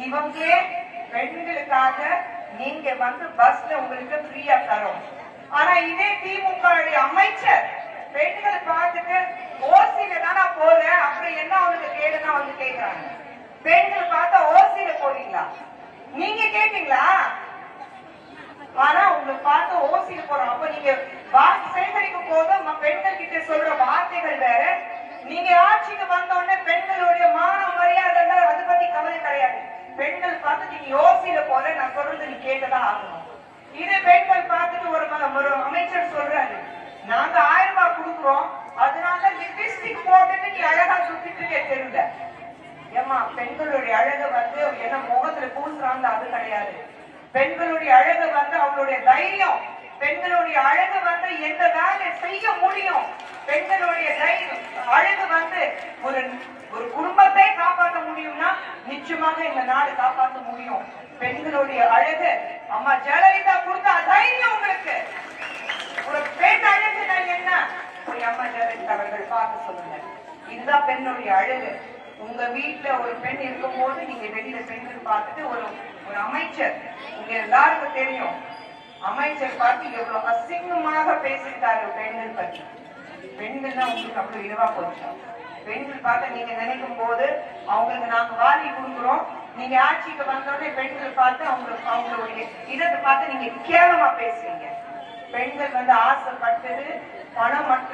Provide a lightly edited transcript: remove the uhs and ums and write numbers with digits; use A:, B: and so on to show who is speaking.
A: இவங்களே பெண்களுக்காக நீங்க வந்து பஸ்ல உங்களுக்கு ஃப்ரீயா தரும். ஆனா இதே திமுக அமைச்சர் பெண்கள் பார்த்துட்டு ஓசியில தானா போறேன் அப்புறம் என்ன அவனுக்கு கேடுனா வந்து கேட்கிறாங்க. பெண்கள் பார்த்தா ஓசியில போறீங்களா நீங்க கேட்டீங்களா? ஆனா உங்களுக்கு பார்த்து ஓசியில போறோம். அப்ப நீங்க வாக்கு சேகரிக்கும் போது பெண்கள் கிட்ட சொல்ற வார்த்தைகள் வேற. நீங்க ஆட்சிக்கு வந்த உடனே பெண்களுடைய மான மரியாதை அதை பத்தி கவலை கிடையாது. பெண்கள் பார்த்து நீங்க யோசியில போற நான் சொல்றது நீ கேட்டுதான் ஆகணும். இது பெண்கள் பார்த்துட்டு ஒரு அமைச்சர் சொல்றாரு, நாங்க 1000 ரூபாய் கொடுக்குறோம் அதனால லிப்ஸ்டிக் போட்டுட்டு நீ அழகா சுத்திட்டு தெரியல. ஏமா பெண்களுடைய அழகு வந்து என்ன முகத்துல பூசுறாங்க அது கிடையாது. பெண்களுடைய அழகு வந்து அவங்களுடைய தைரியம். பெண்களுடைய அழகு வந்து எந்த வேலை செய்ய முடியும். பெண்களுடைய அழகு வந்து ஒரு ஒரு குடும்பத்தை காப்பாற்ற முடியும்னா நிச்சயமாக இந்த நாடு காப்பாற்ற முடியும். பெண்களுடைய அழகு அம்மா ஜெயலலிதா கொடுத்த தைரியம் உங்களுக்கு. ஒரு பெண் அழகுனா என்ன அம்மா ஜெயலலிதா அவர்கள் பார்க்க சொல்லுங்க. இதுதான் பெண்ணுடைய அழகு. உங்க வீட்டுல ஒரு பெண் இருக்கும் போது நீங்க வெளியில பெண்கள் பார்த்துட்டு ஒரு அமைச்சர் உங்க எல்லாருக்கும் தெரியும். அமைச்சர் பார்த்து எவ்வளவு அசிங்கமாக பேசிட்டாரு பெண்கள் பற்றி. பெண்கள் தான் உங்களுக்கு அவ்வளவு இலவா போச்சு. பெண்கள் பார்த்து நீங்க நினைக்கும் போது அவங்களுக்கு நாங்க வாரி கொடுக்குறோம். நீங்க ஆட்சிக்கு வந்தோடனே பெண்கள் பார்த்து அவங்களுடைய இடத்தை பார்த்து நீங்க கேவலமா பேசுறீங்க. பெண்கள் வந்து ஆசைப்பட்டது பணம் மட்டும்